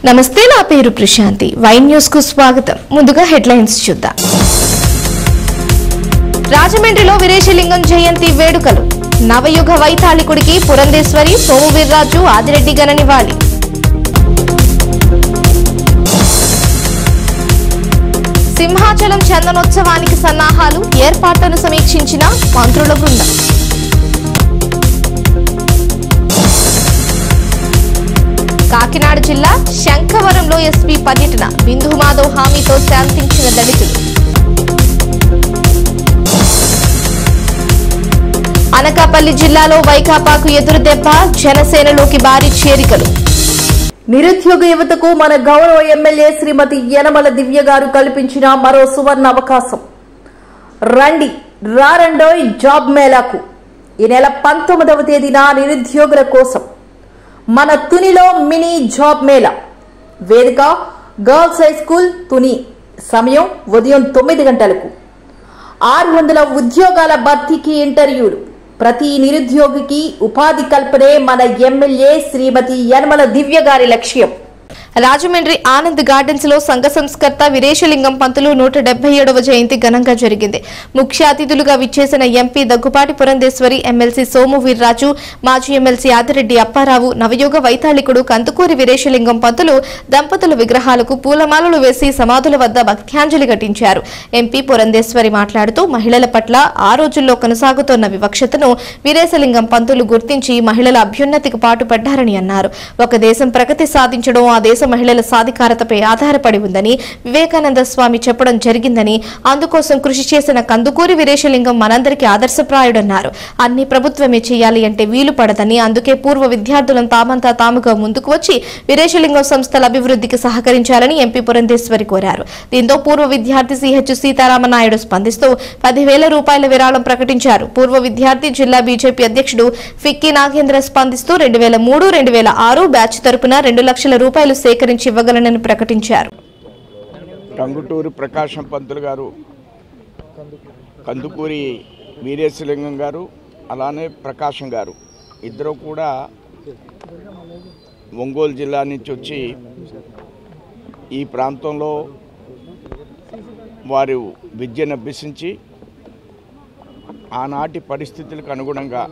నమస్తే, నా పేరు ప్రశాంతి. వైన్ న్యూస్ కు స్వాగతం. ముందుగా హెడ్లైన్స్ చూద్దాం. రాజమండ్రిలో వీరేశలింగం జయంతి వేడుకలు. నవయుగ వైతాళికుడికి పురంధేశ్వరి, సోము వీర్రాజు, ఆదిరెడ్డి ఘన నివాళి. సింహాచలం చందనోత్సవానికి సన్నాహాలు, ఏర్పాట్లను సమీక్షించిన మంత్రుల బృందం. కాకినాడ జిల్లా శంఖవరంలో ఎస్పీ పర్యటన. బిందు మాధవ్ హామీతో శాంతించిన దళితులు. అనకాపల్లి జిల్లాలో వైకాపాకు ఎదురుదెబ్బ, జనసేనలోకి భారీ చేరికలు. నిరుద్యోగ యువతకు మన గౌరవ ఎమ్మెల్యే శ్రీమతి యనమల దివ్య గారు కల్పించిన మరో సువర్ణ అవకాశం. రండి రారండోయ్ జాబ్ మేళాకు. ఈ నెల 19వ తేదీన నిరుద్యోగుల కోసం మన తునిలో మినీ జాబ్ మేళా. వేదిక గర్ల్స్ హై స్కూల్ తుని. సమయం ఉదయం 9 గంటలకు. 600 ఉద్యోగాల భర్తీకి ఇంటర్వ్యూలు. ప్రతి నిరుద్యోగికి ఉపాధి కల్పనే మన ఎమ్మెల్యే శ్రీమతి యనమల దివ్య గారి లక్ష్యం. రాజమండ్రి ఆనంద్ గార్డెన్స్ లో సంఘ సంస్కర్త వీరేశలింగం పంతులు 177వ జయంతి ఘనంగా జరిగింది. ముఖ్య అతిథులుగా విచ్చేసిన ఎంపీ దగ్గుపాటి పురంధేశ్వరి, ఎమ్మెల్సీ సోము వీర్రాజు, మాజీ ఎమ్మెల్సీ ఆదిరెడ్డి అప్పారావు, నవయుగ వైతాళికుడు కందుకూరి వీరేశలింగం పంతులు దంపతుల విగ్రహాలకు పూలమాలలు వేసి సమాధుల వద్ద భక్త్యాంజలి ఘటించారు. ఎంపీ పురంధేశ్వరి మాట్లాడుతూ మహిళల పట్ల ఆ రోజుల్లో కొనసాగుతోన్న వివక్షతను వీరేశలింగం పంతులు గుర్తించి మహిళల అభ్యున్నతికి పాటుపడ్డారని అన్నారు. ఒక దేశం ప్రగతి సాధించడం ఆ దేశ మహిళల సాధికారతపై ఆధారపడి ఉందని వివేకానంద స్వామి చెప్పడం జరిగిందని, అందుకోసం కృషి చేసిన కందుకూరి వీరేశలింగం మనందరికీ ఆదర్శప్రాయుడన్నారు. అన్ని ప్రభుత్వమే చేయాలి అంటే వీలు పడదని, అందుకే పూర్వ విద్యార్థులను తామంతా తాముగా ముందుకు వచ్చి వీరేశలింగం సంస్థల అభివృద్ధికి సహకరించాలని ఎంపీ పురంధేశ్వరి కోరారు. దీంతో పూర్వ విద్యార్థి సిహెచ్ సీతారామనాయుడు స్పందిస్తూ 10,000 రూపాయల విరాళం ప్రకటించారు. పూర్వ విద్యార్థి జిల్లా బీజేపీ అధ్యక్షుడు ఫిక్కీ నాగేంద్ర స్పందిస్తూ 2003-2006 బ్యాచ్ తరపున 2 లక్షల రూపాయలు సేకరించి ఇవ్వగలనని ప్రకటించారు. టంగుటూరి ప్రకాశం పంతులు గారు, కందుకూరి వీరేశలింగం గారు, అలానే ప్రకాశం గారు ఇద్దరు కూడా ఒంగోలు జిల్లా నుంచి వచ్చి ఈ ప్రాంతంలో వారు విద్యను అభ్యసించి ఆనాటి పరిస్థితులకు అనుగుణంగా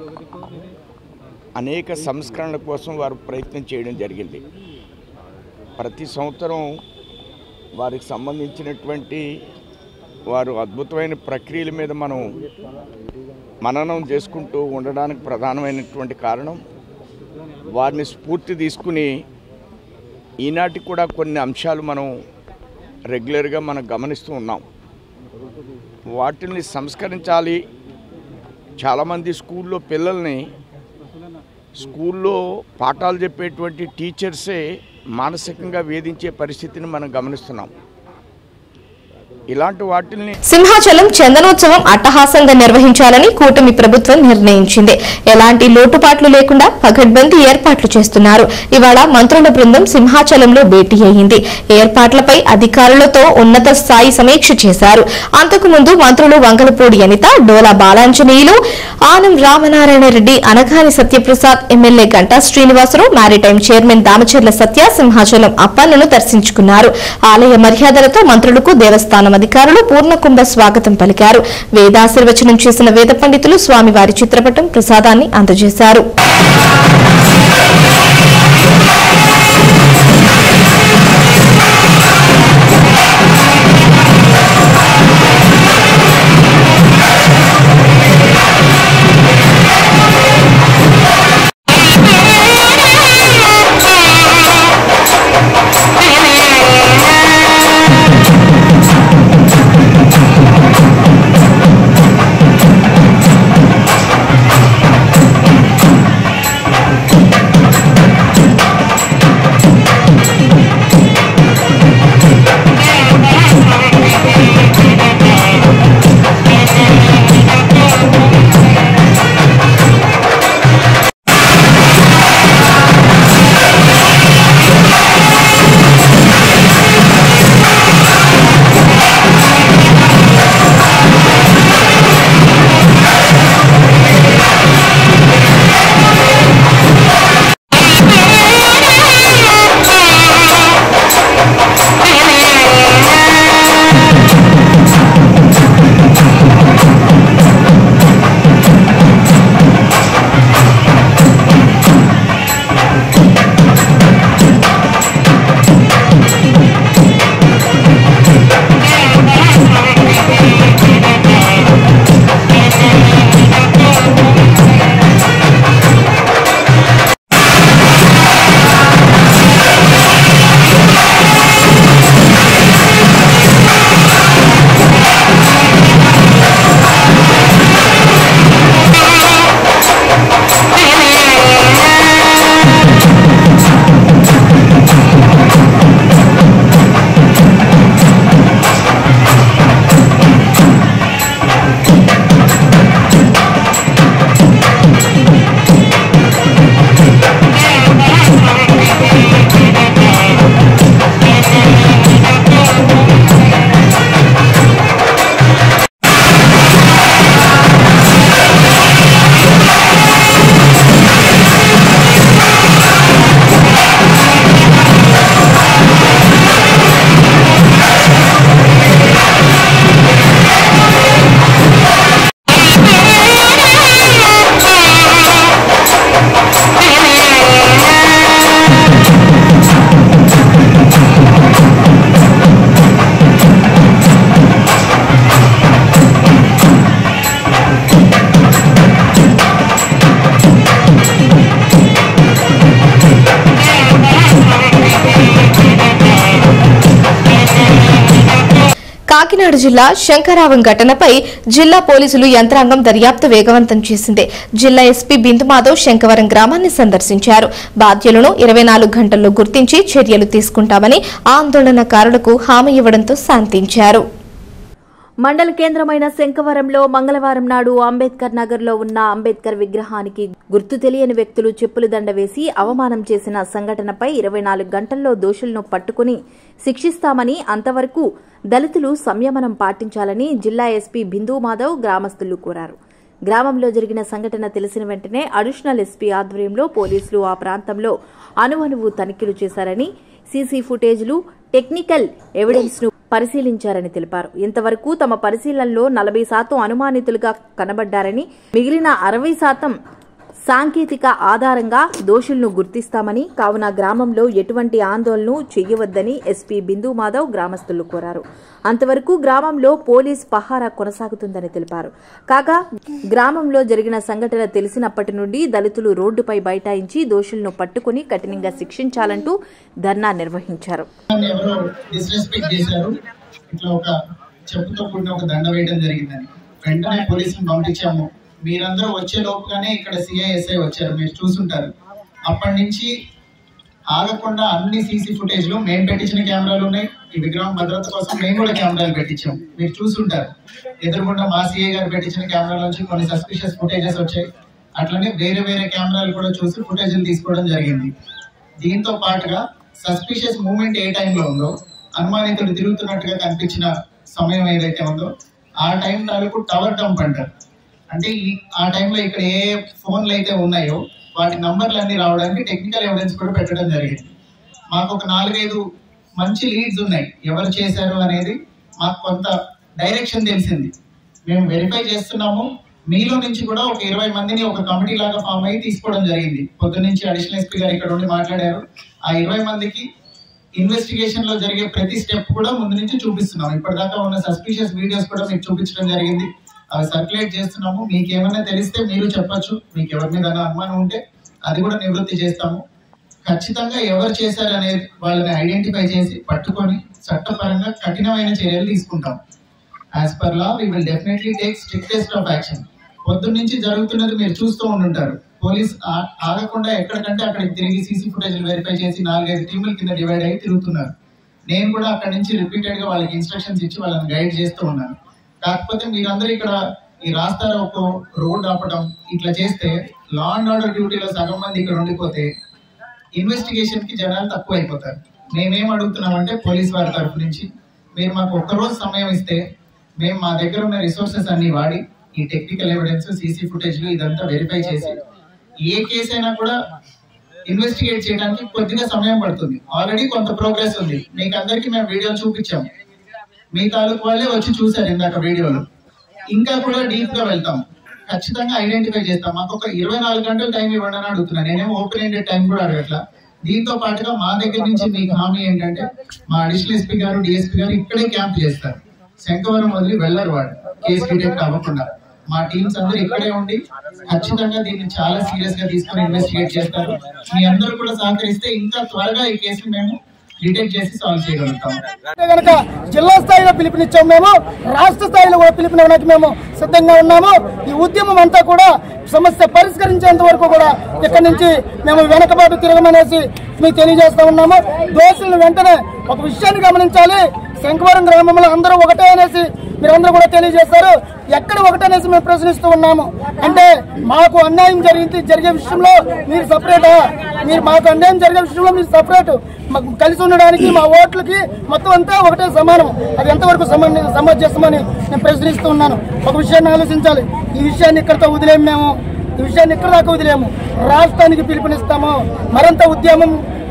అనేక సంస్కరణల కోసం వారు ప్రయత్నం చేయడం జరిగింది. ప్రతి సంవత్సరం వారికి సంబంధించినటువంటి వారు అద్భుతమైన ప్రక్రియల మీద మనం మననం చేసుకుంటూ ఉండడానికి ప్రధానమైనటువంటి కారణం వారిని స్ఫూర్తి తీసుకుని ఈనాటికి కూడా కొన్ని అంశాలు మనం రెగ్యులర్గా మనం గమనిస్తూ ఉన్నాం. వాటిని సంస్కరించాలి. చాలామంది స్కూల్లో పిల్లల్ని స్కూల్లో పాఠాలు చెప్పేటువంటి టీచర్సే మానసికంగా వేధించే పరిస్థితిని మనం గమనిస్తున్నాం. ఇలాంటి వాటిని సింహాచలం చందనోత్సవం అట్టహాసంగా నిర్వహించాలని కూటమి ప్రభుత్వం నిర్ణయించింది. ఎలాంటి లోటుపాట్లు లేకుండా పకడ్బందీ ఏర్పాట్లు చేస్తున్నారు. ఇవాళ మంత్రుల బృందం సింహాచలంలో భేటీ అయింది. ఏర్పాట్లపై అధికారులతో ఉన్నత స్థాయి సమీక్ష చేశారు. అంతకుముందు మంత్రులు Vangalapudi Anitha, Dola Balanjaneyulu, Anam Ramanarayana Reddy, Anagani Satyaprasad, MLA Ganta Srinivasarao, maritime chairman Damacharla Satya Simhachalam అప్పన్నను దర్శించుకున్నారు. ఆలయ మర్యాదలతో మంత్రులకు దేవస్థానం అధికారులు పూర్ణకుంభ స్వాగతం పలికారు. వేదాశీర్వచనం చేసిన వేద పండితులు స్వామివారి చిత్రపటం ప్రసాదాన్ని అందజేశారు. కాకినాడ జిల్లా శంకరావం ఘటనపై జిల్లా పోలీసులు యంత్రాంగం దర్యాప్తు వేగవంతం చేసింది. జిల్లా ఎస్పీ బిందు మాధవ్ శంకవరం గ్రామాన్ని సందర్శించారు. బాధ్యులను 24 గంటల్లో గుర్తించి చర్యలు తీసుకుంటామని ఆందోళనకారులకు హామీ ఇవ్వడంతో శాంతించారు. మండల కేంద్రమైన శంకవరంలో మంగళవారం నాడు అంబేద్కర్ నగర్లో ఉన్న అంబేద్కర్ విగ్రహానికి గుర్తు తెలియని వ్యక్తులు చెప్పులు దండ వేసి అవమానం చేసిన సంఘటనపై 24 గంటల్లో దోషులను పట్టుకుని శిక్షిస్తామని, అంతవరకు దళితులు సంయమనం పాటించాలని జిల్లా ఎస్పీ బిందు మాధవ్ గ్రామస్తులు కోరారు. గ్రామంలో జరిగిన సంఘటన తెలిసిన వెంటనే అడిషనల్ ఎస్పీ ఆధ్వర్యంలో పోలీసులు ఆ ప్రాంతంలో అణువణువు తనిఖీలు చేశారని, సీసీ ఫుటేజ్లు, టెక్నికల్ ఎవిడెన్స్ ను పరిశీలించారని తెలిపారు. ఇంతవరకు తమ పరిశీలనలో 40% అనుమానితులుగా కనబడ్డారని, మిగిలిన 60% సాంకేతిక ఆధారంగా దోషులను గుర్తిస్తామని, కావున గ్రామంలో ఎటువంటి ఆందోళన చేయవద్దని ఎస్పీ బిందు మాధవ్ గ్రామస్తులు కోరారు. అంతవరకు గ్రామంలో పోలీస్ పహారా కొనసాగుతుందని తెలిపారు. కాగా గ్రామంలో జరిగిన సంఘటన తెలిసినప్పటి నుండి దళితులు రోడ్డుపై బైఠాయించి దోషులను పట్టుకుని కఠినంగా శిక్షించాలంటూ ధర్నా నిర్వహించారు. మీరందరూ వచ్చే లోపుగానే ఇక్కడ సిఐఎస్ఐ వచ్చారు, మీరు చూసుంటారు. అప్పటి నుంచి ఆగకుండా అన్ని సీసీ ఫుటేజ్ లో మేము పెట్టించిన కెమెరాలు ఉన్నాయి. ఈ విగ్రహం భద్రత కోసం మేము కూడా కెమెరాలు పెట్టించాం, మీరు చూసుంటారు. ఎదురుకుండా మా సిఐ గారు పెట్టించిన కెమెరాల నుంచి కొన్ని సస్పిషియస్ ఫుటేజెస్ వచ్చాయి. అట్లనే వేరే వేరే కెమెరాలు కూడా చూసి ఫుటేజ్లు తీసుకోవడం జరిగింది. దీంతో పాటుగా సస్పిషియస్ మూవ్మెంట్ ఏ టైంలో ఉందో, అనుమానితులు తిరుగుతున్నట్టుగా కనిపించిన సమయం ఏదైతే ఉందో ఆ టైం తాలూకు టవర్ డంప్ అంటారు. అంటే ఆ టైంలో ఇక్కడ ఏ ఫోన్లు అయితే ఉన్నాయో వాటి నంబర్లు అన్ని రావడానికి టెక్నికల్ ఎవిడెన్స్ కూడా పెట్టడం జరిగింది. మాకు ఒక 4-5 మంచి లీడ్స్ ఉన్నాయి. ఎవరు చేశారు అనేది మాకు కొంత డైరెక్షన్ తెలిసింది. మేము వెరిఫై చేస్తున్నాము. మీలో నుంచి కూడా ఒక 20 మందిని ఒక కమిటీ లాగా ఫామ్ అయ్యి తీసుకోవడం జరిగింది. పొద్దు నుంచి అడిషనల్ ఎస్పీ గారు ఇక్కడ ఉండి మాట్లాడారు. ఆ 20 మందికి ఇన్వెస్టిగేషన్ లో జరిగే ప్రతి స్టెప్ కూడా ముందు నుంచి చూపిస్తున్నాం. ఇప్పటిదాకా ఉన్న సస్పిషియస్ వీడియోస్ కూడా మీకు చూపించడం జరిగింది. అవి సర్క్యులేట్ చేస్తున్నాము. మీకు ఏమైనా తెలిస్తే మీరు చెప్పచ్చు. మీకు ఎవరి మీద అనుమానం ఉంటే అది కూడా నివృత్తి చేస్తాము. ఖచ్చితంగా ఎవరు చేశారు అనేది వాళ్ళని ఐడెంటిఫై చేసి పట్టుకొని చట్టపరంగా కఠినమైన చర్యలు తీసుకుంటాం. As per law we will definitely take strictest of action. పొద్దున్న నుంచి జరుగుతున్నది మీరు చూస్తూ ఉంటుంటారు. పోలీస్ ఆగకుండా ఎక్కడికంటే అక్కడికి తిరిగి సీసీ ఫుటేజ్లు వెరిఫై చేసి 4-5 టీముల కింద డివైడ్ అయ్యి తిరుగుతున్నారు. నేను కూడా అక్కడి నుంచి రిపీటెడ్ గా వాళ్ళకి ఇన్స్ట్రక్షన్స్ ఇచ్చి వాళ్ళని గైడ్ చేస్తూ ఉన్నాను. కాకపోతే మీరందరూ ఇక్కడ ఈ రాస్తారో ఒక రోడ్ ఆపడం ఇట్లా చేస్తే లా అండ్ ఆర్డర్ డ్యూటీలో సగం మంది ఇక్కడ ఉండిపోతే ఇన్వెస్టిగేషన్ కి జనాలు తక్కువ అయిపోతారు. మేమేం అడుగుతున్నామంటే పోలీస్ వారి తరఫు నుంచి మీరు మాకు ఒక్కరోజు సమయం ఇస్తే మేము మా దగ్గర ఉన్న రిసోర్సెస్ అన్ని వాడి ఈ టెక్నికల్ ఎవిడెన్స్, సీసీ ఫుటేజ్లు ఇదంతా వెరిఫై చేసి ఏ కేసు అయినా కూడా ఇన్వెస్టిగేట్ చేయడానికి కొద్దిగా సమయం పడుతుంది. ఆల్రెడీ కొంత ప్రోగ్రెస్ ఉంది. మీకు అందరికీ మేము వీడియోలు చూపించాము. మీ తాలూకు వాళ్ళే వచ్చి చూశారు ఇందాక వీడియోలు. ఇంకా కూడా డీప్ గా వెళ్తాం. ఖచ్చితంగా ఐడెంటిఫై చేస్తాం. మాకు ఒక 24 గంటలు టైం ఇవ్వండి అని అడుగుతున్నా. నేనేమో ఓపెన్ ఎండెడ్ టైం కూడా అడగట్లా. దీంతో పాటుగా మా దగ్గర నుంచి మీకు హామీ ఏంటంటే మా అడిషనల్ ఎస్పీ గారు, డిఎస్పీ గారు ఇక్కడే క్యాంప్ చేస్తారు. శంకవరం వదిలి వెళ్ళరు వాళ్ళు, కేసు డిటెక్ట్ అవ్వకుండా. మా టీమ్స్ అందరూ ఇక్కడే ఉండి ఖచ్చితంగా దీన్ని చాలా సీరియస్ గా తీసుకొని ఇన్వెస్టిగేట్ చేస్తారు. మీ అందరూ కూడా సహకరిస్తే ఇంకా త్వరగా ఈ కేసుని మేము డిటెక్ట్ చేసి సాల్వ్ చేయగలుగుతాం. కనుక జిల్లా స్థాయిలో పిలుపునిచ్చాము, మేము రాష్ట్ర స్థాయిలో కూడా పిలుపునివ్వడానికి మేము సిద్ధంగా ఉన్నాము. ఈ ఉద్యమం అంతా కూడా సమస్య పరిష్కరించేంత వరకు కూడా ఇక్కడ నుంచి మేము వెనకబాటు తిరగమనేసి మీకు తెలియజేస్తా ఉన్నాము. దోషులను వెంటనే ఒక విషయాన్ని గమనించాలి. శంకవరం గ్రామంలో అందరూ ఒకటే అనేసి మీరందరూ కూడా తెలియజేస్తారు. ఎక్కడ ఒకటనేసి మేము ప్రశ్నిస్తూ ఉన్నాము. అంటే మాకు అన్యాయం జరిగే విషయంలో మీరు సపరేటా? మీరు మాకు అన్యాయం జరిగే విషయంలో మీరు సపరేట్. మాకు కలిసి ఉండడానికి మా ఓట్లకి మొత్తం అంతా ఒకటే సమానం. అది ఎంతవరకు సమంజసమని నేను ప్రశ్నిస్తూ ఉన్నాను. ఒక విషయాన్ని ఆలోచించాలి. ఈ విషయాన్ని ఇక్కడితో వదిలేము. మేము ఈ విషయాన్ని ఇక్కడ దాకా వదిలేము. రాష్ట్రానికి పిలుపునిస్తాము. మరింత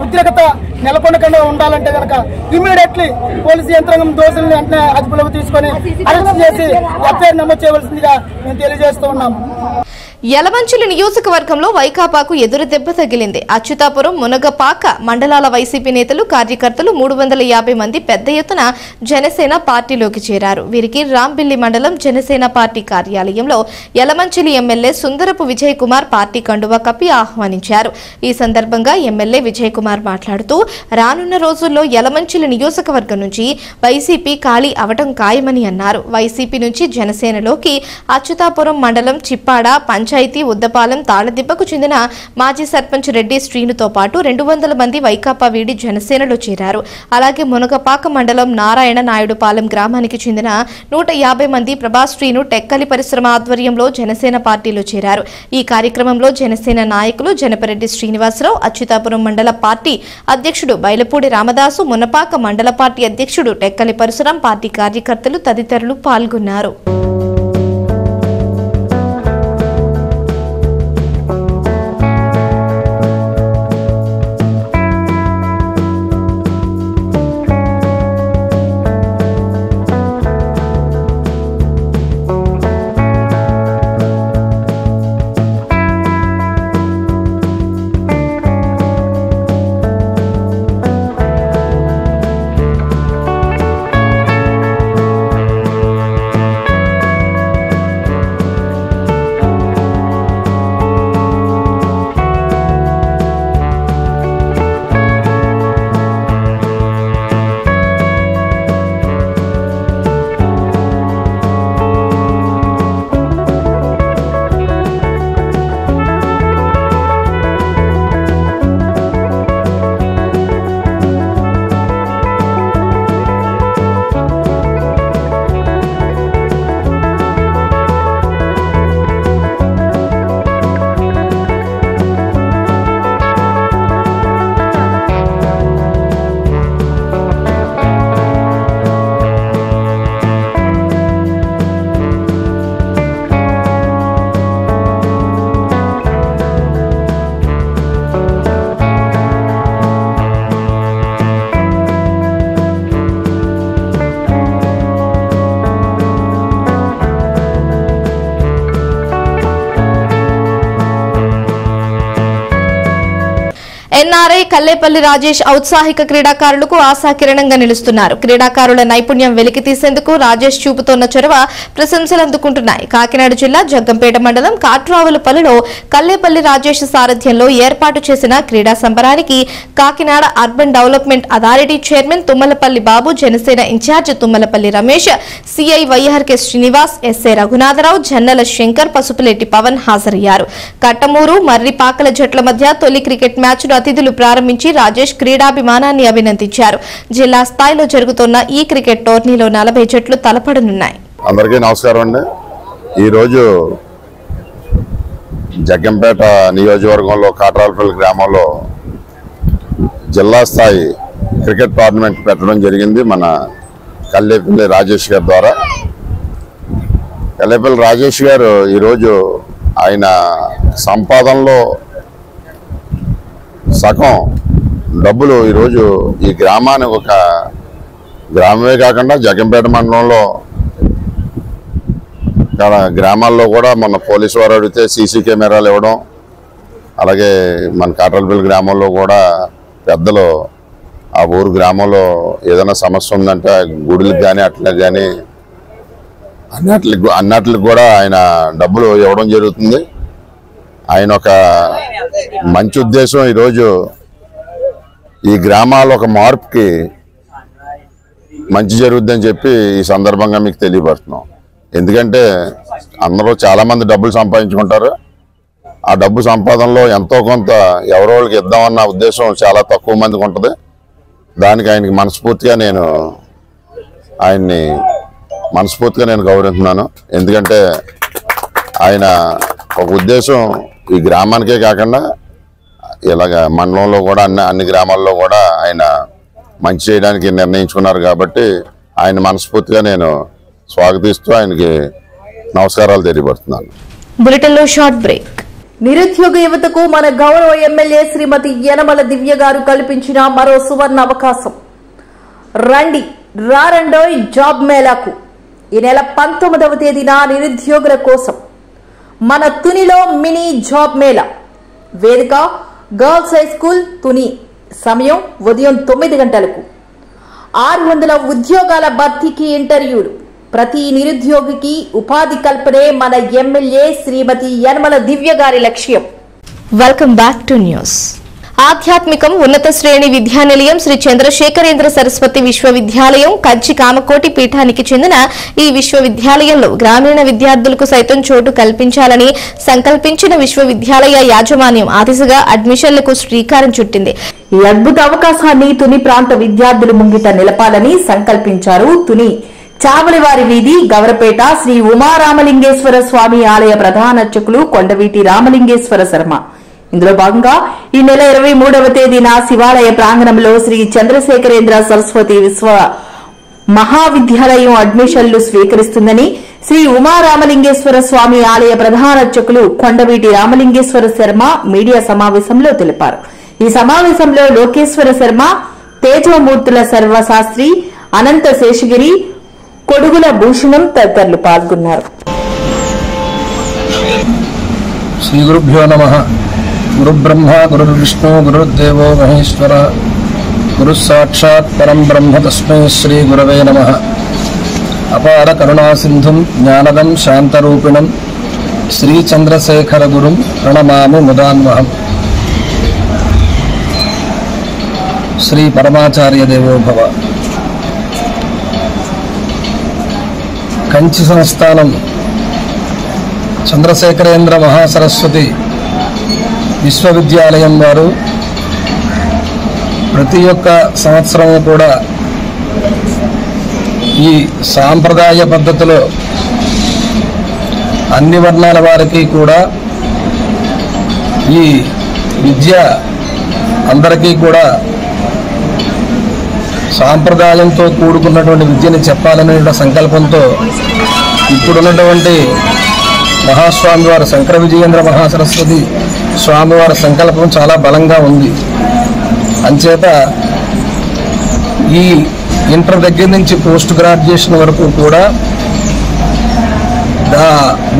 ఉద్రిక్తత నెలకొనకుండా ఉండాలంటే కనుక ఇమ్మీడియట్లీ పోలీసు యంత్రాంగం దోషుల్ని వెంటనే అదుపులోకి తీసుకొని అరెస్ట్ చేసి ఎఫ్ఐఆర్ నమోదు చేయవలసిందిగా మేము తెలియజేస్తూ ఉన్నాము. యలమంచిలి నియోజకవర్గంలో వైకాపాకు ఎదురు దెబ్బ తగిలింది. అచ్యుతాపురం, మునగపాక మండలాల వైసీపీ నేతలు, కార్యకర్తలు 350 మంది పెద్ద ఎత్తున జనసేన పార్టీలోకి చేరారు. వీరికి రాంబిల్లి మండలం జనసేన పార్టీ కార్యాలయంలో యలమంచిలి ఎమ్మెల్యే సుందరపు విజయ్ కుమార్ పార్టీ కండువా కప్పి ఆహ్వానించారు. ఈ సందర్భంగా ఎమ్మెల్యే విజయ్ కుమార్ మాట్లాడుతూ రానున్న రోజుల్లో యలమంచిలి నియోజకవర్గం నుంచి వైసీపీ ఖాళీ అవటం ఖాయమని అన్నారు. వైసీపీ నుంచి జనసేనలోకి అచ్యుతాపురం మండలం చిప్పాడ పంచాయతీ ఉద్దపాలెం తాళదిబ్బకు చెందిన మాజీ సర్పంచ్ రెడ్డి శ్రీనుతో పాటు 200 మంది వైకాపా వీడి జనసేనలో చేరారు. అలాగే మునగపాక మండలం నారాయణ నాయుడుపాలెం గ్రామానికి చెందిన 150 మంది ప్రభాస్ శ్రీను టెక్కలి పరిశ్రమ ఆధ్వర్యంలో జనసేన పార్టీలో చేరారు. ఈ కార్యక్రమంలో జనసేన నాయకులు జనపరెడ్డి శ్రీనివాసరావు, అచ్యుతాపురం మండల పార్టీ అధ్యక్షుడు బైలపూడి రామదాసు, మునపాక మండల పార్టీ అధ్యక్షుడు టెక్కలి పరశురాం, పార్టీ కార్యకర్తలు తదితరులు పాల్గొన్నారు. ఎన్ఆర్ఐ కల్లేపల్లి రాజేష్ ఔత్సాహిక క్రీడాకారులకు ఆశాకిరణంగా నిలుస్తున్నారు. క్రీడాకారుల నైపుణ్యం వెలికి తీసేందుకు రాజేష్ చూపుతోన్న చొరవ ప్రశంసలు అందుకుంటున్నాయి. కాకినాడ జిల్లా జగ్గంపేట మండలం కాట్రావులపల్లిలో కల్లేపల్లి రాజేష్ సారథ్యంలో ఏర్పాటు చేసిన క్రీడా సంబరానికి Kakinada urban development authority chairman Tummalapalli Babu, Janasena incharge Tummalapalli Ramesh, CI YRK Srinivas, SA Raghunatharao, Jannala Shankar, Pasupuleti Pavan హాజరయ్యారు. కట్టమూరు, మర్రిపాకల జట్ల మధ్య తొలి క్రికెట్ మ్యాచ్ను అతిథులు ప్రారంభించి రాజేష్ క్రీడాభిమానాన్ని అభినందించారు. జిల్లా స్థాయిలో జరుగుతున్న ఈ క్రికెట్ టోర్నీలో 40 జట్లు తలపడనున్నాయి. అందరికీ నమస్కారం అండి. ఈరోజు జగ్గంపేట నియోజకవర్గంలో కాట్రావులపల్లి గ్రామంలో జిల్లా స్థాయి క్రికెట్ టోర్నమెంట్ పెట్టడం జరిగింది మన కల్లేపల్లి రాజేష్ గారి ద్వారా. కల్లేపల్లి రాజేష్ గారు ఈరోజు ఆయన సంపాదనలో సగం డబ్బులు ఈరోజు ఈ గ్రామానికి, ఒక గ్రామమే కాకుండా జగ్గంపేట మండలంలో గ్రామాల్లో కూడా మొన్న పోలీసు వారు అడిగితే సీసీ కెమెరాలు ఇవ్వడం, అలాగే మన కాట్రావులపల్లి గ్రామంలో కూడా పెద్దలు ఆ ఊరు గ్రామంలో ఏదైనా సమస్య ఉందంటే గుడులకు కానీ అట్లా కానీ అన్నట్లకి కూడా ఆయన డబ్బులు ఇవ్వడం జరుగుతుంది. ఆయన ఒక మంచి ఉద్దేశం ఈరోజు ఈ గ్రామాల ఒక మార్పుకి మంచి జరుగుద్దని చెప్పి ఈ సందర్భంగా మీకు తెలియపరుస్తున్నాం. ఎందుకంటే అందరూ చాలామంది డబ్బులు సంపాదించుకుంటారు. ఆ డబ్బు సంపాదనలో ఎంతో కొంత ఎవరో వాళ్ళకి ఇద్దామన్న ఉద్దేశం చాలా తక్కువ మందికి ఉంటుంది. దానికి ఆయనకి మనస్ఫూర్తిగా నేను గౌరవిస్తున్నాను. ఎందుకంటే ఆయన ఒక ఉద్దేశం ఈ గ్రామానికే కాకుండా ఇలాగ మండలంలో కూడా అన్ని గ్రామాల్లో కూడా ఆయన మంచి చేయడానికి నిర్ణయించుకున్నారు. కాబట్టి ఆయన మనస్ఫూర్తిగా నేను స్వాగతిస్తూ ఆయనకి నమస్కారాలు తెలియపరుస్తున్నాను. బులెటిన్లో షార్ట్ బ్రేక్. నిరుద్యోగ యువతకు మన గౌరవ ఎమ్మెల్యే శ్రీమతి యనమల దివ్య గారు కల్పించిన మరో సువర్ణ అవకాశం. రండి రారండోయ్ జాబ్ మేళాకు. ఈ నెల 19వ తేదీన నిరుద్యోగుల కోసం మన తునిలో మినీ జాబ్ మేళా. వేదిక గర్ల్స్ హై స్కూల్ తుని. సమయం ఉదయం 9 గంటలకు. 600 ఉద్యోగాల భర్తీకి ఇంటర్వ్యూలు. ప్రతి నిరుద్యోగికి ఉపాధి కల్పనే మన ఎమ్మెల్యే శ్రీమతి యనమల దివ్య గారి లక్ష్యం. Welcome back to news. ఆధ్యాత్మికం ఉన్నత శ్రేణి విద్యానిలయం శ్రీ చంద్రశేఖరేంద్ర సరస్వతి విశ్వవిద్యాలయం కంచి కామకోటి పీఠానికి చెందిన ఈ విశ్వవిద్యాలయంలో గ్రామీణ విద్యార్థులకు సైతం చోటు కల్పించాలని సంకల్పించిన విశ్వవిద్యాలయ యాజమాన్యం ఆ దిశగా అడ్మిషన్లకు శ్రీకారం చుట్టింది. ఈ అద్భుత అవకాశాన్ని తుని ప్రాంత విద్యార్థులు ముంగిట నిలపాలని సంకల్పించారు తుని చావలివారి వీధి గవరపేట శ్రీ ఉమారామలింగేశ్వర స్వామి ఆలయ ప్రధాన అర్చకులు కొండవీటి రామలింగేశ్వర శర్మ. ఇందులో భాగంగా ఈ నెల 23వ తేదీన శివాలయ ప్రాంగణంలో శ్రీ చంద్రశేఖరేంద్ర సరస్వతి విశ్వ మహావిద్యాలయం అడ్మిషన్లు స్వీకరిస్తుందని శ్రీ ఉమారామలింగేశ్వర స్వామి ఆలయ ప్రధాన అర్చకులు కొండవీటి రామలింగేశ్వర శర్మ మీడియా సమావేశంలో తెలిపారు. ఈ సమావేశంలో లోకేశ్వర శర్మ, తేజోమూర్తుల సర్వశాస్త్రి, అనంత శేషగిరి, కొడుగుల భూషణం తదితరులు పాల్గొన్నారు. శ్రీ గురుభ్యో నమః. గురు బ్రహ్మ గురు విష్ణు గురుదేవో మహేశ్వర గురు సాక్షాత్ పరం బ్రహ్మ తస్మై శ్రీ గురవే నమః. అపార కరుణా సింధుం జ్ఞానదం శాంతరూపిణం శ్రీ చంద్రశేఖర గురుం ప్రణమామి ముదాన్వహం. శ్రీ పరమాచార్య దేవో భవ. కంచి సంస్థానం చంద్రశేఖరేంద్ర మహాసరస్వతి విశ్వవిద్యాలయం వారు ప్రతి ఒక్క సంవత్సరం కూడా ఈ సాంప్రదాయ పద్ధతిలో అన్ని వర్ణాల వారికి కూడా ఈ విద్య అందరికీ కూడా సాంప్రదాయంతో కూడుకున్నటువంటి విద్యని చెప్పాలనే సంకల్పంతో ఇప్పుడున్నటువంటి మహాస్వామివారి శంకర విజయేంద్ర మహాసరస్వతి స్వామివారి సంకల్పం చాలా బలంగా ఉంది. అంచేత ఈ ఇంటర్ దగ్గర నుంచి పోస్ట్ గ్రాడ్యుయేషన్ వరకు కూడా ఆ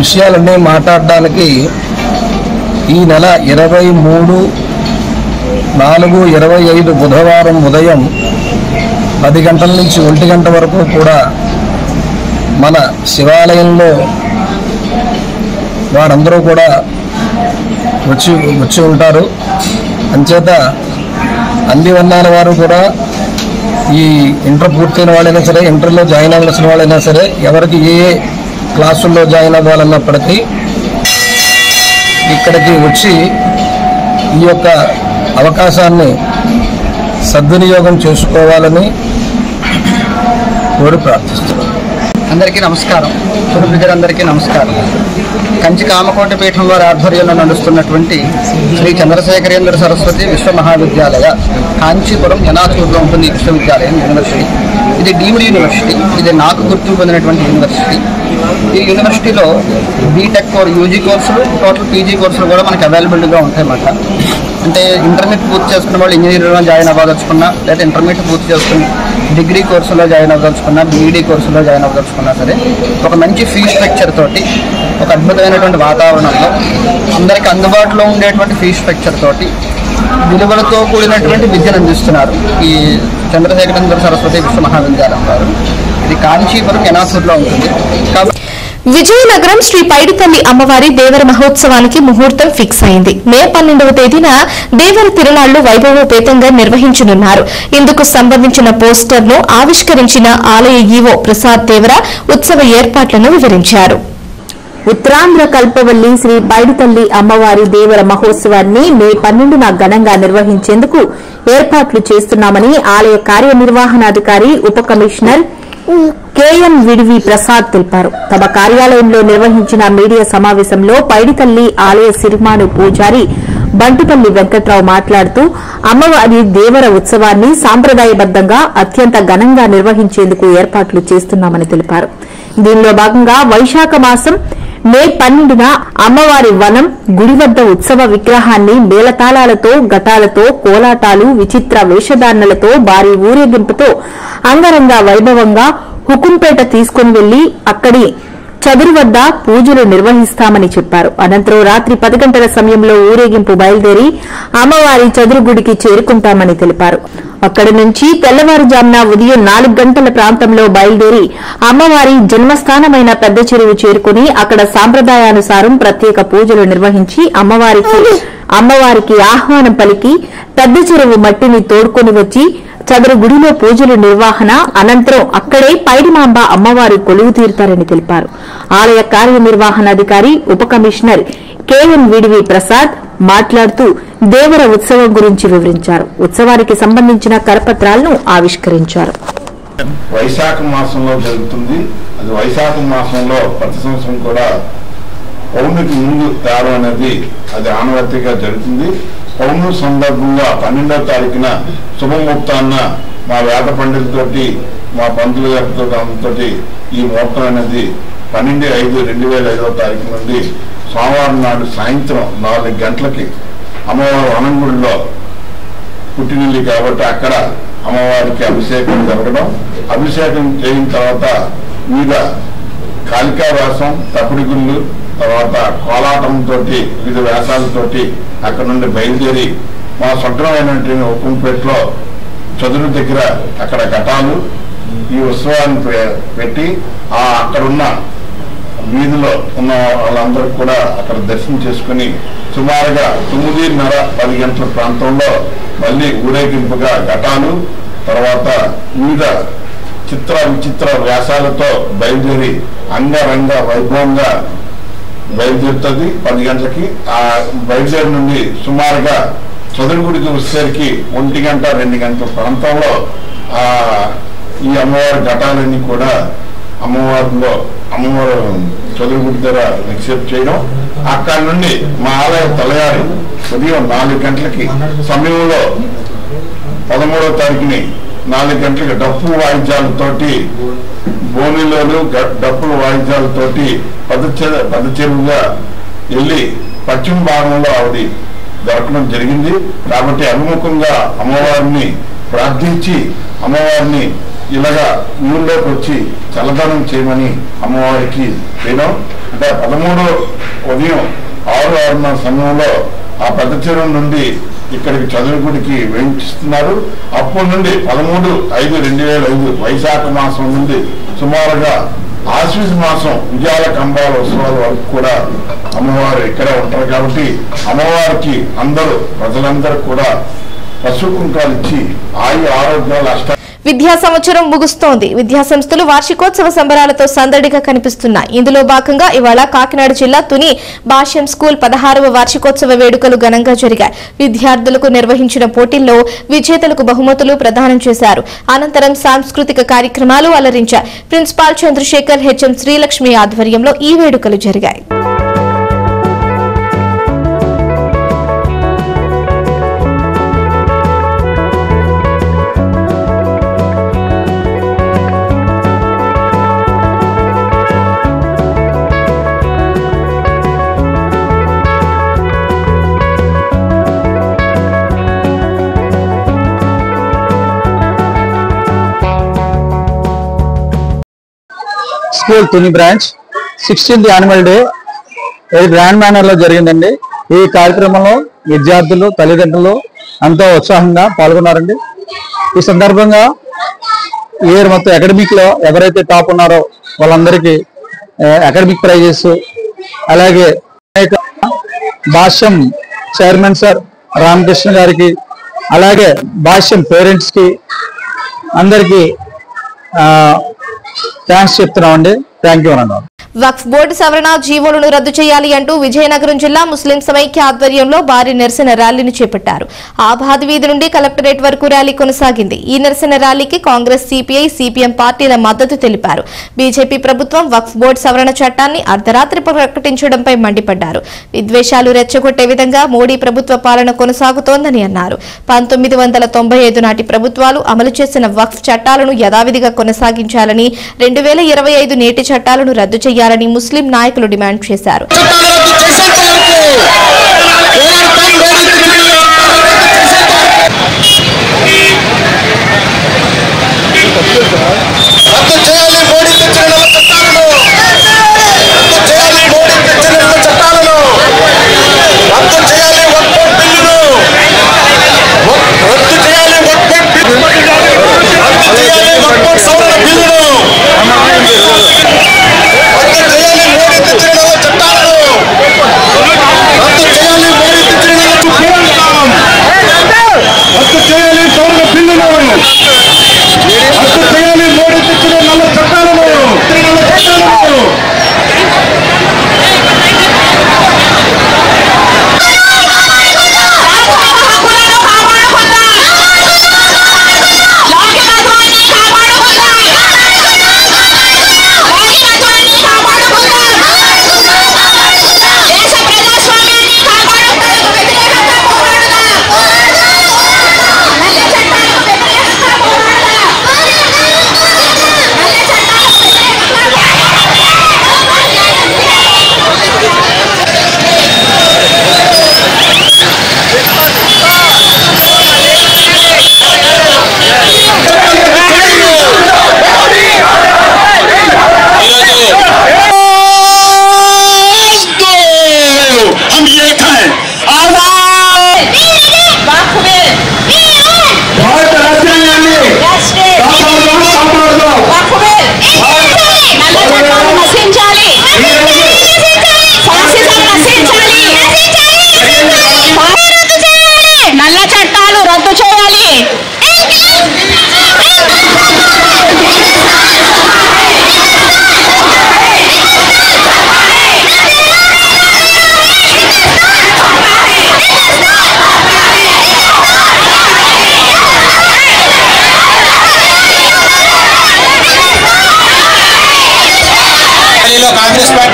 విషయాలన్నీ మాట్లాడడానికి ఈ నెల 23/4/25 బుధవారం ఉదయం 10 గంటల నుంచి 1 గంట వరకు కూడా మన శివాలయంలో వారందరూ కూడా వచ్చి ఉంటారు. అంచేత అన్ని వర్ణాల వారు కూడా ఈ ఇంటర్ పూర్తయిన వాళ్ళైనా సరే, ఇంటర్లో జాయిన్ అవ్వాల్సిన వాళ్ళైనా సరే, ఎవరికి ఏ క్లాసుల్లో జాయిన్ అవ్వాలన్నప్పటికీ ఇక్కడికి వచ్చి ఈ యొక్క అవకాశాన్ని సద్వినియోగం చేసుకోవాలని కోరి ప్రార్థిస్తున్నాను. అందరికీ నమస్కారం. ప్రజలందరికీ నమస్కారం. కంచి కామకోటి పీఠం వారి ఆధ్వర్యంలో నడుస్తున్నటువంటి శ్రీ చంద్రశేఖరేంద్ర సరస్వతి విశ్వ మహావిద్యాలయ కాంచీపురం యనాథూరులో ఉంటుంది. ఈ విశ్వవిద్యాలయం యూనివర్సిటీ ఇది డీమ్డ్ యూనివర్సిటీ. ఇది నాకు గుర్తింపు పొందినటువంటి యూనివర్సిటీ. ఈ యూనివర్సిటీలో బీటెక్ యూజీ కోర్సులు, టోటల్ పీజీ కోర్సులు కూడా మనకి అవైలబుల్గా ఉంటాయన్నమాట. అంటే ఇంటర్మీడియట్ పూర్తి చేసుకున్న వాళ్ళు ఇంజనీరింగ్లో జాయిన్ అవ్వదలుచుకున్నా, లేదా ఇంటర్మీడియట్ పూర్తి చేసుకుని డిగ్రీ కోర్సులో జాయిన్ అవ్వదలుచుకున్నా, బీఈడీ కోర్సులో జాయిన్ అవ్వదలుచుకున్నా సరే ఒక మంచి ఫీ స్ట్రక్చర్ తోటి, ఒక అద్భుతమైనటువంటి వాతావరణంలో, అందరికీ అందుబాటులో ఉండేటువంటి ఫీ స్ట్రక్చర్ తోటి, విలువలతో కూడినటువంటి విద్యను అందిస్తున్నారు ఈ చంద్రశేఖరేంద్ర సరస్వతి విశ్వ మహావిద్యాలయం వారు. ఇది కాంచీపురం యనాథూరులో ఉంటుంది. విజయనగరం శ్రీ పైడితల్లి అమ్మవారి దేవర మహోత్సవానికి ముహూర్తం ఫిక్స్ అయింది. మే 12వ తేదీన దేవర తిరునాళ్లు వైభవోపేతంగా నిర్వహించనున్నారు. ఇందుకు సంబంధించిన పోస్టర్ను ఆవిష్కరించిన ఆలయ ఈవో ప్రసాద్ దేవర ఉత్సవ ఏర్పాట్లను వివరించారు. ఉత్తరాంధ్ర కల్పవల్లి శ్రీ పైడితల్లి అమ్మవారి దేవర మహోత్సవాన్ని మే 12న ఘనంగా నిర్వహించేందుకు ఏర్పాట్లు చేస్తున్నామని ఆలయ కార్యనిర్వహణాధికారి ఉప కమిషనర్ కేఎం విడివి ప్రసాద్ తెలిపారు. తమ కార్యాలయంలో నిర్వహించిన మీడియా సమావేశంలో పైడితల్లి ఆలయ సిరిమాను పూజారి బంటుపల్లి వెంకట్రావు మాట్లాడుతూ అమ్మవారి దేవర ఉత్సవాన్ని సాంప్రదాయబద్దంగా అత్యంత ఘనంగా నిర్వహించేందుకు ఏర్పాట్లు చేస్తున్నామని తెలిపారు. దీనిలో భాగంగా వైశాఖ మాసం మే 12న అమ్మవారి వనం గుడి వద్ద ఉత్సవ విగ్రహాన్ని మేళతాళాలతో, ఘటాలతో, కోలాటాలు, విచిత్ర వేషధారణలతో, భారీ ఊరేగింపుతో అంగరంగ వైభవంగా హుకుంపేట తీసుకుని వెళ్లి అక్కడి చదురు వద్ద పూజలు నిర్వహిస్తామని చెప్పారు. అనంతరం రాత్రి 10 గంటల సమయంలో ఊరేగింపు బయలుదేరి అమ్మవారి చదురు గుడికి చేరుకుంటామని తెలిపారు. అక్కడి నుంచి తెల్లవారుజామున ఉదయం 4 గంటల ప్రాంతంలో బయలుదేరి అమ్మవారి జన్మస్థానమైన పెద్ద చెరువు చేరుకుని అక్కడ సాంప్రదాయానుసారం ప్రత్యేక పూజలు నిర్వహించి అమ్మవారికి ఆహ్వానం పలికి పెద్ద చెరువు మట్టిని తోడుకొని వచ్చి చదురు గుడిలో పూజలు నిర్వహణ అనంతరం అక్కడే పైడిమాంబ అమ్మవారు కొలువు తీరుతారని తెలిపారు. ఆలయ కార్యనిర్వహణాధికారి ఉప కమిషనర్ కెఎన్ విడివి ప్రసాద్ మాట్లాడుతూ దేవర ఉత్సవం గురించి వివరించారు. ఉత్సవానికి సంబంధించిన కరపత్రాలను ఆవిష్కరించారు. వైశాఖ మాసంలో జరుగుతుంది. అది వైశాఖ మాసంలో ప్రతి సంవత్సరం కూడా పౌర్ణమికి ముందు తేడం అనేది అది ఆనవాయితీగా జరుగుతుంది. పౌర్ణమి సందర్భంగా 12వ తారీఖున శుభముహూర్తాన్న మా వేద పండితులతోటి మా పంతుల గారితో అందరితోటి ఈ ముహూర్తం అనేది 12/5/2005 తారీఖు నుండి సోమవారం నాడు సాయంత్రం 4 గంటలకి అమ్మవారు అనంగుడిలో పుట్టినిల్లి కాబట్టి అక్కడ అమ్మవారికి అభిషేకం జరగడం, అభిషేకం చేయిన తర్వాత మీద కాళికావాసం, తప్పుడు గుళ్ళు, తర్వాత కోలాటంతో వివిధ వేషాలతోటి అక్కడ నుండి బయలుదేరి మా స్వగ్రమైనటువంటి ఉప్పంపేటలో చదురు దగ్గర అక్కడ ఘటాలు ఈ ఉత్సవాన్ని పెట్టి అక్కడున్న వీధిలో ఉన్న వాళ్ళందరూ కూడా అక్కడ దర్శనం చేసుకుని సుమారుగా 9:30-10 గంటల ప్రాంతంలో మళ్ళీ ఊరేగింపుగా ఘటాలు, తర్వాత వివిధ విచిత్ర వ్యాసాలతో బయలుదేరి అంగరంగ వైభవంగా బయలుదేరుతుంది. 10 గంటలకి ఆ బయలుదేరి నుండి సుమారుగా చదురుగుడికి వచ్చేసరికి 1 గంట 2 గంటల ప్రాంతంలో ఈ అమ్మవారి ఘటాలన్నీ కూడా అమ్మవారు చదురుగుడి దగ్గర నిక్షేపం చేయడం, అక్కడి నుండి మా ఆలయ తలయారి ఉదయం 4 గంటలకి సమయంలో 13వ తారీఖుని 4 గంటలకి డప్పు వాయిద్యాలతోటి బోనిలోను డప్పుల వాయిద్యాలతోటి పెద్ద చెరువుగా వెళ్ళి పశ్చిమ భాగంలో ఆవిడ దొరకడం జరిగింది. కాబట్టి అభిముఖంగా అమ్మవారిని ప్రార్థించి అమ్మవారిని ఇలాగా ఊళ్ళోకి వచ్చి చల్లదనం చేయమని అమ్మవారికి చేయడం. అంటే 13 ఉదయం 6:30 సమయంలో ఆ పెద్ద చెరువు నుండి ఇక్కడికి చదురుగుడికి వేయించిస్తున్నారు. అప్పటి నుండి 13/5/2005 వైశాఖ మాసం నుండి సుమారుగా ఆశ్వీజ మాసం విజయాల కంబాల ఉత్సవాల వరకు కూడా అమ్మవారు ఇక్కడే ఉంటారు. కాబట్టి అమ్మవారికి ప్రజలందరూ కూడా పసుపు కుంకాలు ఇచ్చి ఆరోగ్యాలు విద్యా సంవత్సరం ముగుస్తోంది. విద్యా సంస్థలు వార్షికోత్సవ సంబరాలతో సందడిగా కనిపిస్తున్నాయి. ఇందులో భాగంగా ఇవాళ కాకినాడ జిల్లా తుని భాష్యం స్కూల్ 16వ వార్షికోత్సవ వేడుకలు ఘనంగా జరిగాయి. విద్యార్థులకు నిర్వహించిన పోటీల్లో విజేతలకు బహుమతులు ప్రదానం చేశారు. అనంతరం సాంస్కృతిక కార్యక్రమాలు అలరించాయి. ప్రిన్సిపాల్ చంద్రశేఖర్, హెచ్ఎం శ్రీలక్ష్మి ఆధ్వర్యంలో ఈ వేడుకలు జరిగాయి. School Tuni branch 16th annual day very grand manner లో జరిగిందండి. ఈ కార్యక్రమంలో విద్యార్థులు, తల్లిదండ్రులు ఎంతో ఉత్సాహంగా పాల్గొన్నారండి. ఈ సందర్భంగా ఇయర్ మొత్తం అకాడమిక్ లో ఎవరైతే టాప్ ఉన్నారో వాళ్ళందరికీ అకాడమిక్ ప్రైజెస్, అలాగే భాష్యం చైర్మన్ సార్ రామకృష్ణ గారికి, అలాగే భాష్యం పేరెంట్స్ కి అందరికీ థ్యాంక్స్ చెప్తున్నామండి. థ్యాంక్ యూ అన్నారు. వక్ఫ్ బోర్డు సవరణ జీవోలను రద్దు చేయాలి అంటూ విజయనగరం జిల్లా ముస్లిం సమైక్య ఆధ్వర్యంలో భారీ నిరసన ర్యాలీని చేపట్టారు. ఆబాద్ వీధి నుండి కలెక్టరేట్ వరకు ర్యాలీ కొనసాగింది. ఈ నిరసన ర్యాలీకి కాంగ్రెస్, సిపిఐ, సిపిఎం పార్టీల మద్దతు తెలిపారు. బీజేపీ ప్రభుత్వం వక్ఫ్ బోర్డు సవరణ చట్టాన్ని అర్ధరాత్రి ప్రకటించడంపై మండిపడ్డారు. విద్వేషాలు రెచ్చగొట్టే విధంగా మోడీ ప్రభుత్వ పాలన కొనసాగుతోందని అన్నారు. 1995 నాటి ప్రభుత్వాలు అమలు చేసిన వక్ఫ్ చట్టాలను యథావిధిగా కొనసాగించాలని, 2025 నేటి చట్టాలను రద్దు చేయాలని ముస్లిం నాయకులు డిమాండ్ చేశారు.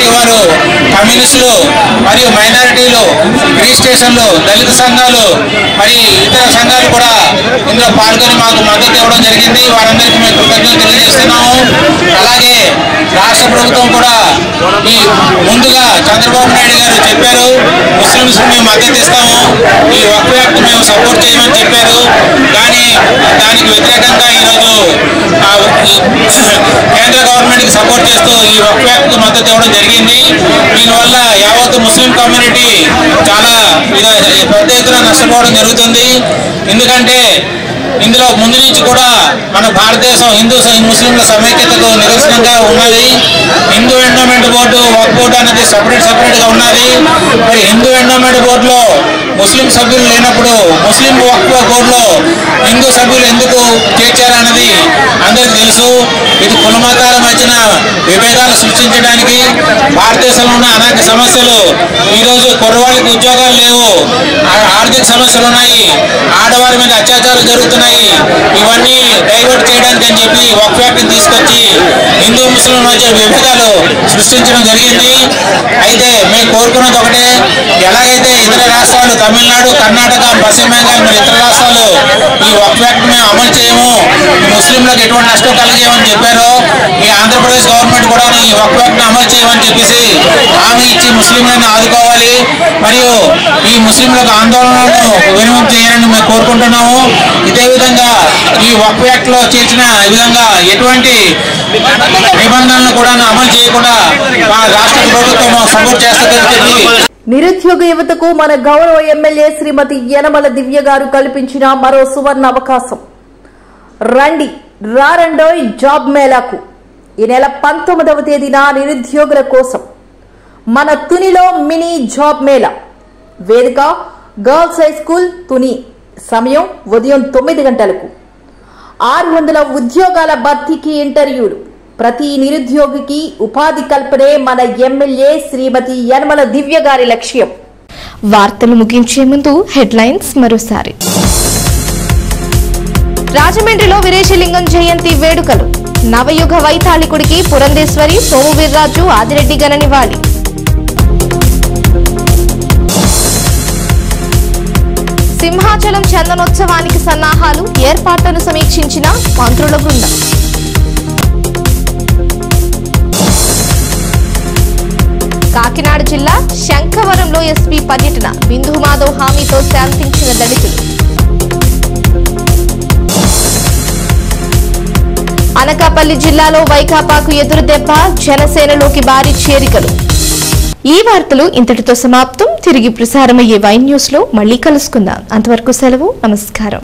పార్టీ వారు, కమ్యూనిస్టులు మరియు మైనారిటీలు, రిజిస్ట్రేషన్లు, దళిత సంఘాలు మరి ఇతర సంఘాలు కూడా ఇందులో పాల్గొని మాకు మద్దతు ఇవ్వడం జరిగింది. వారందరికీ మేము కృతజ్ఞతలు తెలియజేస్తున్నాము. అలాగే రాష్ట్ర ప్రభుత్వం కూడా ముందుగా చంద్రబాబు నాయుడు గారు చెప్పారు, ముస్లింస్ మేము మద్దతు ఇస్తాము, ఈ వక్ఫ్ యాక్ట్ మేము సపోర్ట్ చేయమని చెప్పారు. కానీ దానికి వ్యతిరేకంగా ఈరోజు కేంద్ర గవర్నమెంట్కి సపోర్ట్ చేస్తూ ఈ వక్ఫ్ యాక్ట్కి మద్దతు ఇవ్వడం జరిగింది. దీనివల్ల యావత్ ముస్లిం కమ్యూనిటీ చాలా పెద్ద ఎత్తున నష్టపోవడం జరుగుతుంది. ఎందుకంటే ఇందులో ముందు నుంచి కూడా మన భారతదేశం హిందూ ముస్లింల సమైక్యతకు నిదర్శనంగా ఉన్నది. హిందూ ఎండోమెంట్ బోర్డు, వక్ఫ్ బోర్డు అనేది సపరేట్గా ఉన్నది. మరి హిందూ ఎండోమెంట్ బోర్డులో ముస్లిం సభ్యులు లేనప్పుడు ముస్లిం వక్ఫ్ బోర్డులో హిందూ సభ్యులు ఎందుకు చేర్చారన్నది అందరికీ తెలుసు. ఇది కుల మతాల మధ్యన విభేదాలు సృష్టించడానికి, భారతదేశంలో ఉన్న అనేక సమస్యలు, ఈరోజు కుర్రవాళ్ళకి ఉద్యోగాలు లేవు, ఆర్థిక సమస్యలు ఉన్నాయి, ఆడవారి మీద అత్యాచారాలు జరుగుతున్నాయి, ఇవన్నీ డైవర్ట్ చేయడానికి అని చెప్పి వక్ఫ్ యాక్ట్ని తీసుకొచ్చి హిందూ ముస్లిం మధ్య విభేదాలు సృష్టించడం జరిగింది. అయితే మేము కోరుకున్నది ఒకటే, ఎలాగైతే ఇతర రాష్ట్రాలు తమిళనాడు, కర్ణాటక, పశ్చిమ బెంగాల్ మరి ఇతర రాష్ట్రాలు ఈ వక్ఫ్ యాక్ట్ మేము అమలు చేయము, ముస్లింలకు ఎటువంటి నష్టం కలిగేమని చెప్పారో, ఈ ఆంధ్రప్రదేశ్ గవర్నమెంట్ కూడా ఈ వక్ఫ్ యాక్ట్ అమలు చేయమని చెప్పేసి హామీ ఇచ్చి ముస్లింలను ఆదుకోవాలి. మరియు ఈ ముస్లింలకు ఆందోళనలను విరమణ చేయాలని మేము కోరుకుంటున్నాము. ఇదే విధంగా ఈ వక్ఫ్ యాక్ట్ లో చేసిన విధంగా ఎటువంటి నిబంధనలను కూడా అమలు చేయకుండా మా రాష్ట్ర ప్రభుత్వం సపోర్ట్ చేస్తుందని చెప్పి నిరుద్యోగ యువతకు మన గౌరవ ఎమ్మెల్యే శ్రీమతి యనమల దివ్య గారు కల్పించిన మరో సువర్ణ అవకాశం. రండి రారండోయ్ జాబ్ మేళాకు. ఈ నెల 19వ తేదీన నిరుద్యోగుల కోసం మన తునిలో మినీ జాబ్ మేళా. వేదిక గర్ల్స్ హై స్కూల్ తుని. సమయం ఉదయం 9 గంటలకు. 600 ఉద్యోగాల భర్తీకి ఇంటర్వ్యూలు. ప్రతి నిరుద్యోగికి ఉపాధి కల్పనే మన ఎమ్మెల్యే శ్రీమతి యనమల దివ్య గారి లక్ష్యం. వార్తలు ముగించే ముందు హెడ్లైన్స్ మరోసారి. రాజమండ్రిలో వీరేశలింగం జయంతి వేడుకలు. నవయుగ వైతాళికుడికి పురంధేశ్వరి, సోము వీర్రాజు, ఆదిరెడ్డి ఘన నివాళి. సింహాచలం చందనోత్సవానికి సన్నాహాలు, ఏర్పాట్లను సమీక్షించిన మంత్రుల బృందం. కాకినాడ జిల్లా శంఖవరంలో ఎస్పీ పర్యటన. బిందు మాధవ్ హామీతో శాంతించిన దళితులు. అనకాపల్లి జిల్లాలో వైకాపాకు ఎదురుదెబ్బ, జనసేనలోకి భారీ చేరికలు. ఈ వార్తలు ఇంతటితో సమాప్తం. తిరిగి ప్రసారమయ్యే వైన్ న్యూస్ లో మళ్లీ కలుసుకుందాం. అంతవరకు సెలవు. నమస్కారం.